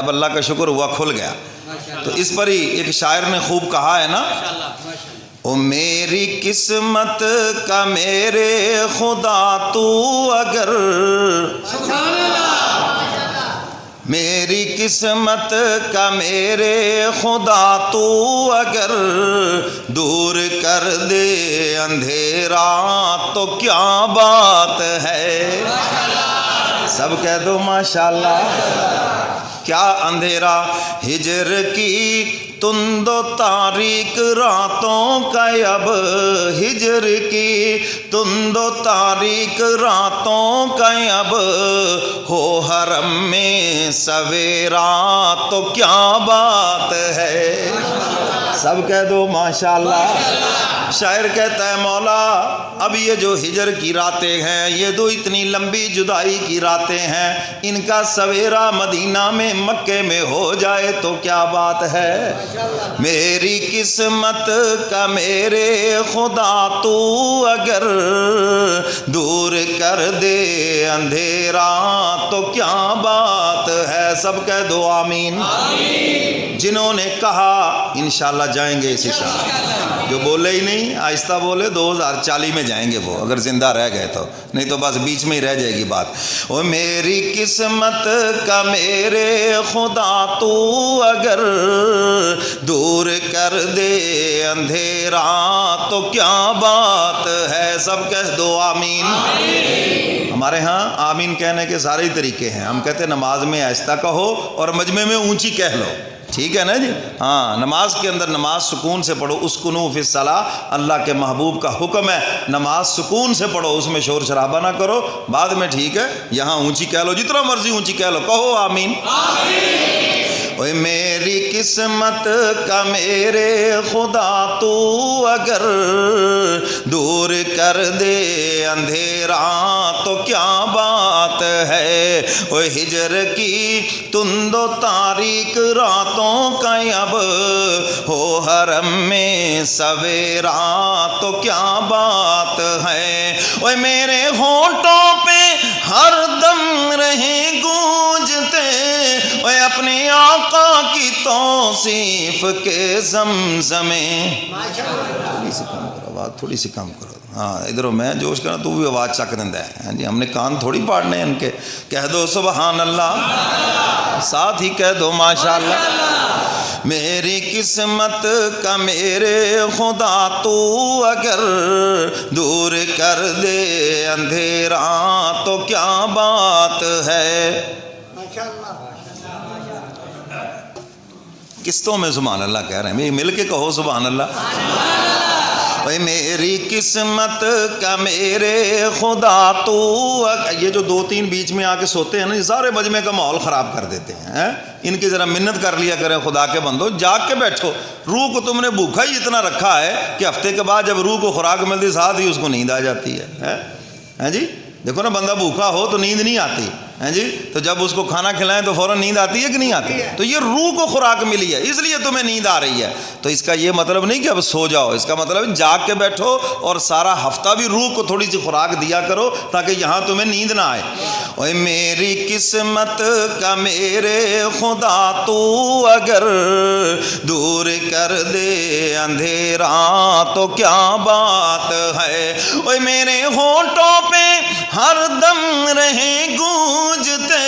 اب اللہ کا شکر ہوا کھل گیا. تو اس پر ہی ایک شاعر نے خوب کہا ہے نا، او میری قسمت کا میرے خدا تو اگر، میری قسمت کا میرے خدا تو اگر دور کر دے اندھیرا تو کیا بات ہے. سب کہہ دو ماشاءاللہ. کیا اندھیرا ہجر کی تند و تاریک راتوں کا، اب ہجر کی تند و تاریک راتوں کا اب ہو حرم میں سویرا تو کیا بات ہے. سب کہہ دو ماشاءاللہ. شاعر کہتا ہے مولا اب یہ جو ہجر کی راتیں ہیں، یہ دو اتنی لمبی جدائی کی راتیں ہیں، ان کا سویرا مدینہ میں مکے میں ہو جائے تو کیا بات ہے. میری قسمت کا میرے خدا تو اگر دور کر دے اندھیرا تو کیا بات ہے. سب کہہ دو آمین. جنہوں نے کہا انشاءاللہ جائیں گے اسی سال، جو بولے ہی نہیں آہستہ بولے 2040 میں جائیں گے وہ، اگر زندہ رہ گئے تو، نہیں تو بس بیچ میں ہی رہ جائے گی بات. او میری قسمت کا میرے خدا تو اگر دور کر دے اندھیرا تو کیا بات ہے. سب کہہ دو آمین. ہمارے ہاں آمین کہنے کے سارے ہی طریقے ہیں. ہم کہتے ہیں نماز میں آہستہ کہو اور مجمع میں اونچی کہہ لو، ٹھیک ہے نا جی. ہاں نماز کے اندر نماز سکون سے پڑھو. اسکنوا فی الصلاۃ، اللہ کے محبوب کا حکم ہے نماز سکون سے پڑھو، اس میں شور شرابہ نہ کرو. بعد میں ٹھیک ہے یہاں اونچی کہہ لو، جتنا مرضی اونچی کہہ لو، کہو آمین. اوے میری قسمت کا میرے خدا تو اگر دور کر دے اندھیرا تو کیا بات ہے. اوے ہجر کی تند و تاریک راتوں کا اب ہو حرم میں سویرا تو کیا بات ہے. اوے میرے ہونٹوں پہ ہر دم رہیں گونجتے اوے اپنے آقا کی توصیف کے زمزمیں. تھوڑی سی کم کرو. ہاں ادھر میں جوش کرنا تو بھی آواز چک دیندا ہے. ہاں جی ہم نے کان تھوڑی پاڑنے ہیں ان کے. کہہ دو سبحان اللہ، ساتھ ہی کہہ دو ماشاءاللہ. میری قسمت کا میرے خدا تو اگر دور کر دے اندھیرا تو کیا بات ہے. قسطوں میں سبحان اللہ کہہ رہے ہیں، مل کے کہو سبحان اللہ. اے میری قسمت کا میرے خدا تو، یہ جو 2-3 بیچ میں آ کے سوتے ہیں نا، یہ سارے مجمع کا ماحول خراب کر دیتے ہیں. ان کی ذرا منت کر لیا کریں خدا کے بندو، جاگ کے بیٹھو. روح کو تم نے بھوکا ہی اتنا رکھا ہے کہ ہفتے کے بعد جب روح کو خوراک ملتی ساتھ ہی اس کو نیند آ جاتی ہے. ہاں جی دیکھو نا، بندہ بھوکا ہو تو نیند نہیں آتی. ہیں جی تو جب اس کو کھانا کھلائیں تو فوراً نیند آتی ہے کہ نہیں آتی. تو یہ روح کو خوراک ملی ہے اس لیے تمہیں نیند آ رہی ہے. تو اس کا یہ مطلب نہیں کہ اب سو جاؤ، اس کا مطلب جاگ کے بیٹھو اور سارا ہفتہ بھی روح کو تھوڑی سی خوراک دیا کرو تاکہ یہاں تمہیں نیند نہ آئے. اوے میری قسمت کا میرے خدا تو اگر دور کر دے اندھیرا تو کیا بات ہے. اوے میرے ہونٹوں پہ ہر دم رہیں گونجتے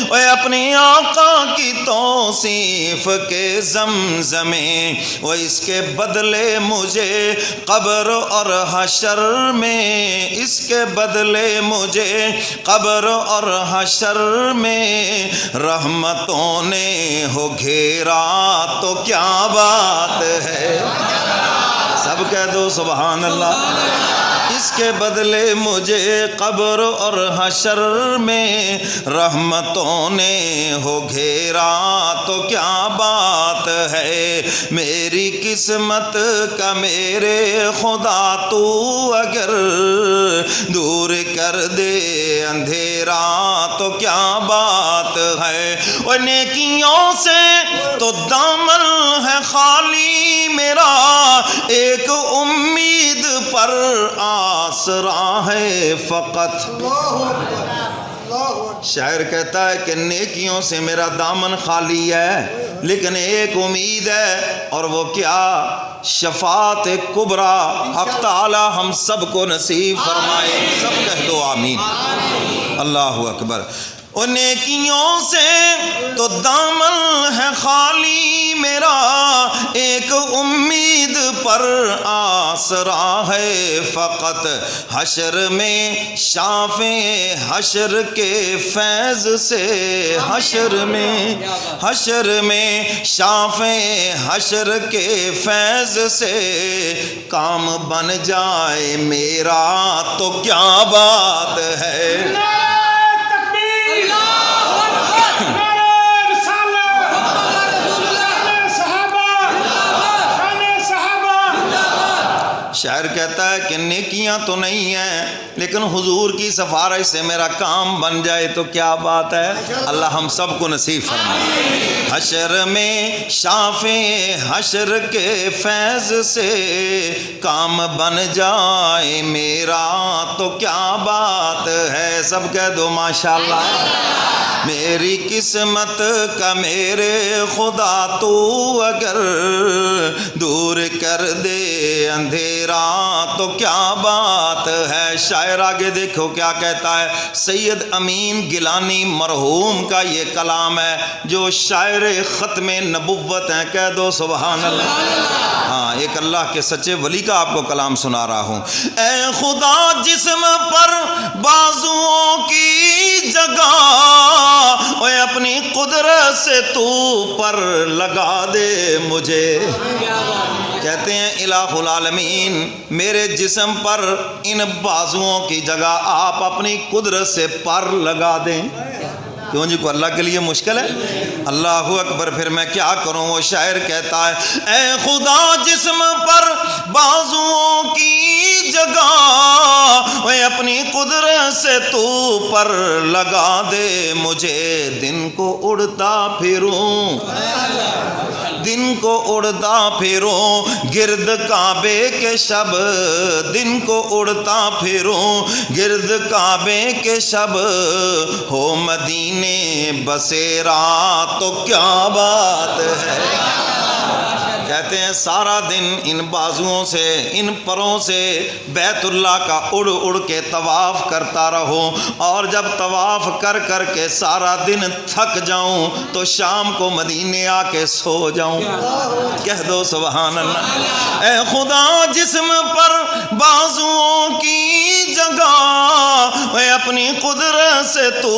اوے اپنے آقا کی توصیف کے زمزمیں. وہ اس کے بدلے مجھے قبر اور حشر میں، اس کے بدلے مجھے قبر اور حشر میں رحمتوں نے ہو گھیرا تو کیا بات ہے. سب کہہ دو سبحان اللہ. اس کے بدلے مجھے قبر اور حشر میں رحمتوں نے ہو گھیرا تو کیا بات ہے. میری قسمت کا میرے خدا تو اگر دور کر دے اندھیرا تو کیا بات ہے. اور نیکیوں سے تو دامن ہے خالی میرا، ایک امید پر آسرا ہے فقط. شاعر کہتا ہے کہ نیکیوں سے میرا دامن خالی ہے، لیکن ایک امید ہے، اور وہ کیا؟ شفاعت کبریٰ۔ حق تعالی ہم سب کو نصیب فرمائے، سب کہہ دو آمین۔ اللہ اکبر۔ اور نیکیوں سے تو دامن ہے خالی میرا، ایک امید پر آسرا ہے فقط، حشر میں شافع حشر کے فیض سے، حشر میں شافع حشر کے فیض سے کام بن جائے میرا تو کیا بات ہے۔ شاعر کہتا ہے کہ نیکیاں تو نہیں ہیں، لیکن حضور کی سفارش سے میرا کام بن جائے تو کیا بات ہے۔ اللہ ہم سب کو نصیب فرمائے۔ حشر میں شافع حشر کے فیض سے کام بن جائے میرا تو کیا بات ہے۔ سب کہہ دو ماشاءاللہ۔ میری قسمت کا میرے خدا تو اگر دور کر دے اندھیرا تو کیا بات ہے۔ شاعر آگے دیکھو کیا کہتا ہے۔ سید امین گیلانی مرحوم کا یہ کلام ہے، جو شاعر ختم نبوت ہیں، کہہ دو سبحان اللہ۔ ہاں، ایک اللہ کے سچے ولی کا آپ کو کلام سنا رہا ہوں۔ اے خدا جسم پر بازوؤں کی جگہ، اوے اپنی قدرت سے تو پر لگا دے مجھے۔ کہتے ہیں الہ العالمین میرے جسم پر ان بازوؤں کی جگہ آپ اپنی قدرت سے پر لگا دیں۔ کیوں جی، کو اللہ کے لیے مشکل ہے؟ اللہ اکبر۔ پھر میں کیا کروں؟ وہ شاعر کہتا ہے اے خدا جسم پر بازوؤں کی جگہ، اے اپنی قدرت سے تو پر لگا دے مجھے۔ دن کو اڑتا پھروں، دن کو اڑتا پھروں گرد کعبے کے شب، دن کو اڑتا پھروں گرد کعبے کے شب، ہو مدینے بسیرا تو کیا بات ہے۔ کہتے ہیں سارا دن ان بازوؤں سے، ان پروں سے بیت اللہ کا اڑ اڑ کے طواف کرتا رہوں، اور جب طواف کر کر کے سارا دن تھک جاؤں تو شام کو مدینے آ کے سو جاؤں۔ کہہ دو سبحان اللہ۔ اے خدا جسم پر بازوؤں کی جگہ، اے اپنی قدرت سے تو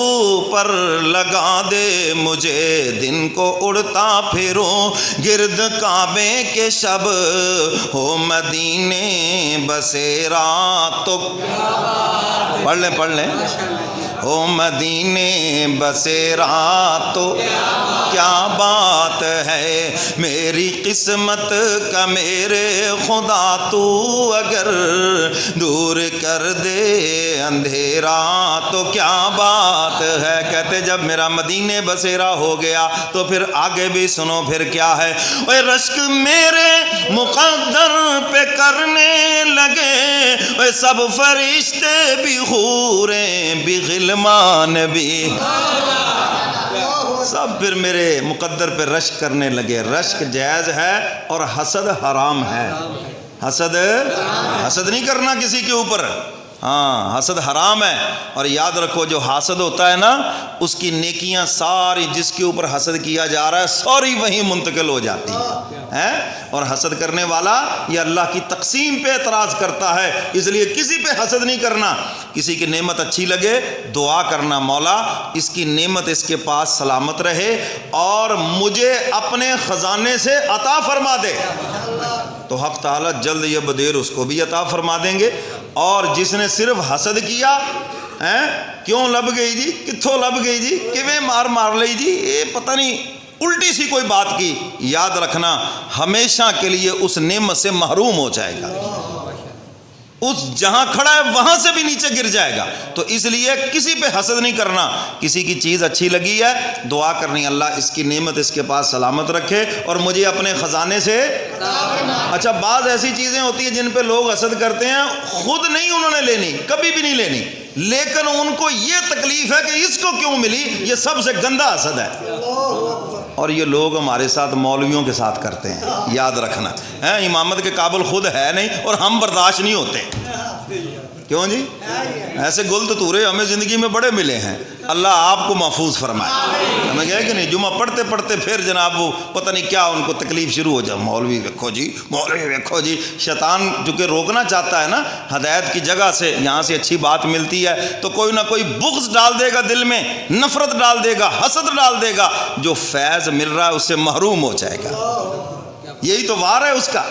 پر لگا دے مجھے۔ دن کو اڑتا پھروں گرد کعبے کے شب، ہو مدینے بسیرا تو پڑھ لیں ہو مدینے بسیرا تو کیا بات ہے۔ میری قسمت کا میرے خدا تو اگر دور کر دے اندھیرا تو کیا بات ہے۔ کہتے جب میرا مدینے بسیرا ہو گیا تو پھر آگے بھی سنو پھر کیا ہے۔ اے رشک میرے مقدر پہ کرنے لگے، اے سب فرشتے بھی حوریں بھی غلمان بھی، سب پھر میرے مقدر پہ رشک کرنے لگے۔ رشک جائز ہے اور حسد حرام ہے۔ حسد نہیں کرنا کسی کے اوپر، ہاں حسد حرام ہے۔ اور یاد رکھو جو حاسد ہوتا ہے نا، اس کی نیکیاں ساری جس کے اوپر حسد کیا جا رہا ہے ساری وہیں منتقل ہو جاتی ہے۔ اور حسد کرنے والا یہ اللہ کی تقسیم پہ اعتراض کرتا ہے، اس لیے کسی پہ حسد نہیں کرنا۔ کسی کی نعمت اچھی لگے دعا کرنا، مولا اس کی نعمت اس کے پاس سلامت رہے اور مجھے اپنے خزانے سے عطا فرما دے، تو حق تعالیٰ جلد یا بدیر اس کو بھی عطا فرما دیں گے۔ اور جس نے صرف حسد کیا، کیوں لب گئی جی، کتھوں لب گئی جی، کیویں مار لئی جی، یہ پتہ نہیں الٹی سی کوئی بات کی، یاد رکھنا ہمیشہ کے لیے اس نعمت سے محروم ہو جائے گا، اس جہاں کھڑا ہے وہاں سے بھی نیچے گر جائے گا۔ تو اس لیے کسی پہ حسد نہیں کرنا۔ کسی کی چیز اچھی لگی ہے دعا کرنی، اللہ اس کی نعمت اس کے پاس سلامت رکھے اور مجھے اپنے خزانے سے۔ اچھا بعض ایسی چیزیں ہوتی ہیں جن پہ لوگ حسد کرتے ہیں، خود نہیں انہوں نے لینی، کبھی بھی نہیں لینی، لیکن ان کو یہ تکلیف ہے کہ اس کو کیوں ملی. یہ سب سے گندا حسد ہے. اور یہ لوگ ہمارے ساتھ مولویوں کے ساتھ کرتے ہیں, یاد رکھنا. امامت کے قابل خود ہے نہیں اور ہم برداشت نہیں ہوتے. کیوں جی؟ ایسے گل تورے ہمیں زندگی میں بڑے ملے ہیں. اللہ آپ کو محفوظ فرمائے. ہمیں کہے کہ نہیں, جمعہ پڑھتے پڑھتے پھر جناب وہ پتہ نہیں کیا ان کو تکلیف شروع ہو جائے. مولوی ویکھو جی, مولوی ویکھو جی. شیطان چونکہ روکنا چاہتا ہے نا ہدایت کی جگہ سے, یہاں سے اچھی بات ملتی ہے تو کوئی نہ کوئی بغض ڈال دے گا دل میں, نفرت ڈال دے گا, حسد ڈال دے گا. جو فیض مل رہا ہے اس سے محروم ہو جائے گا. یہی تو وار ہے اس کا.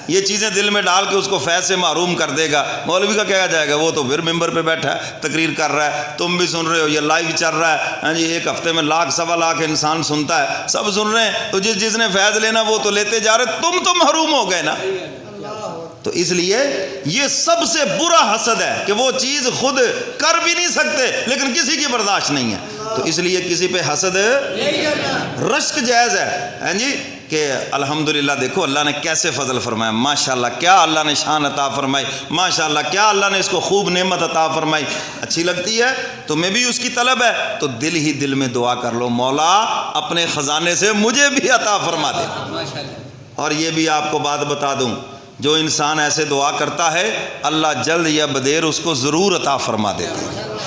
یہ چیزیں دل میں ڈال کے اس کو فیض سے محروم کر دے گا. مولوی کا کیا جائے گا, وہ تو پھر ممبر پہ بیٹھا ہے, تقریر کر رہا ہے, تم بھی سن رہے ہو, یہ لائیو چل رہا ہے جی, ایک ہفتے میں 1,00,000 سوا لاکھ انسان سنتا ہے, سب سن رہے ہیں. تو جس نے فیض لینا وہ تو لیتے جا رہے, تم تو محروم ہو گئے نا. تو اس لیے یہ سب سے برا حسد ہے کہ وہ چیز خود کر بھی نہیں سکتے لیکن کسی کی برداشت نہیں ہے. تو اس لیے کسی پہ حسد رشک جائز ہے جی. کہ الحمدللہ دیکھو اللہ نے کیسے فضل فرمایا, ماشاءاللہ کیا اللہ نے شان عطا فرمائی, ماشاءاللہ کیا اللہ نے اس کو خوب نعمت عطا فرمائی. اچھی لگتی ہے, تمہیں بھی اس کی طلب ہے, تو دل ہی دل میں دعا کر لو, مولا اپنے خزانے سے مجھے بھی عطا فرما دے. اور یہ بھی آپ کو بات بتا دوں, جو انسان ایسے دعا کرتا ہے اللہ جلد یا بدیر اس کو ضرور عطا فرما دیتے ہیں.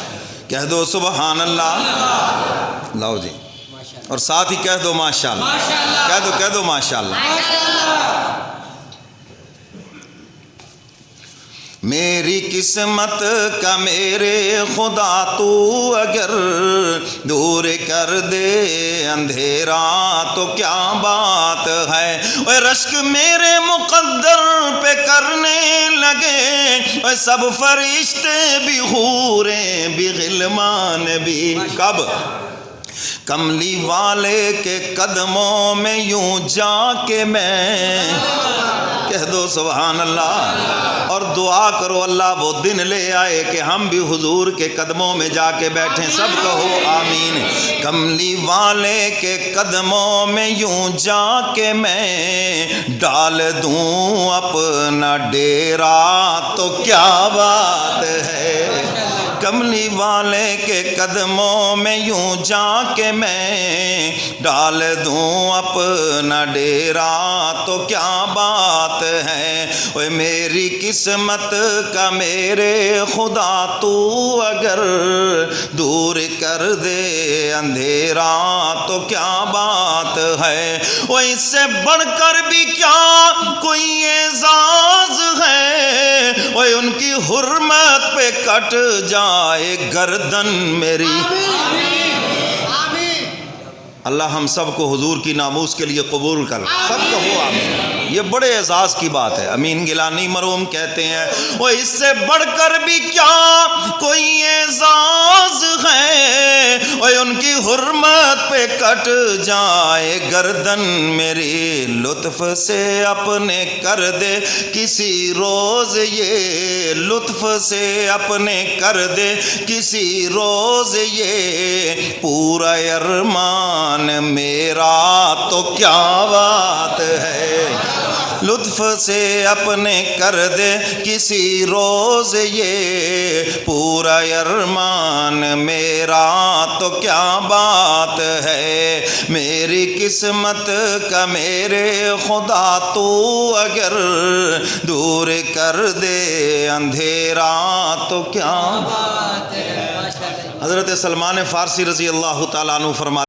کہہ دو سبحان اللہ. لاؤ جی, اور ساتھ ہی کہہ دو ماشاءاللہ. کہہ دو ماشاءاللہ. میری قسمت کا میرے خدا تو اگر دور کر دے اندھیرا تو کیا بات ہے. اے رشک میرے مقدر پہ کرنے لگے, اے سب فرشتے بھی حوریں بھی غلمان بھی. کب؟ کملی والے کے قدموں میں یوں جا کے میں. کہہ دو سبحان اللہ. اور دعا کرو اللہ وہ دن لے آئے کہ ہم بھی حضور کے قدموں میں جا کے بیٹھیں. سب کہو آمین. کملی والے کے قدموں میں یوں جا کے میں ڈال دوں اپنا ڈیرا تو کیا بات ہے. کملی والے کے قدموں میں یوں جا کے میں ڈال دوں اپنا ڈیرا تو کیا بات ہے. اوے میری قسمت کا میرے خدا تو اگر دور کر دے اندھیرا تو کیا بات ہے. وہ اس سے بڑھ کر بھی کیا کوئی اعزاز ہے, وہ ان کی حرمت پہ کٹ جائے گردن میری. اللہ ہم سب کو حضور کی ناموس کے لیے قبول کر. سب کہو آمین. یہ بڑے اعزاز کی بات ہے. امین گیلانی مرحوم کہتے ہیں وہ اس سے بڑھ کر بھی کیا کوئی اعزاز ہے, وہ ان کی حرمت پہ کٹ جائے گردن میری. لطف سے اپنے کر دے کسی روز یہ, لطف سے اپنے کر دے کسی روز یہ پورا ارمان میرا تو کیا بات ہے. لطف سے اپنے کر دے کسی روز یہ پورا ارمان میرا تو کیا بات ہے. میری قسمت کا میرے خدا تو اگر دور کر دے اندھیرا تو کیا بات ہے. حضرت سلمان فارسی رضی اللہ تعالیٰ عنہ فرماتے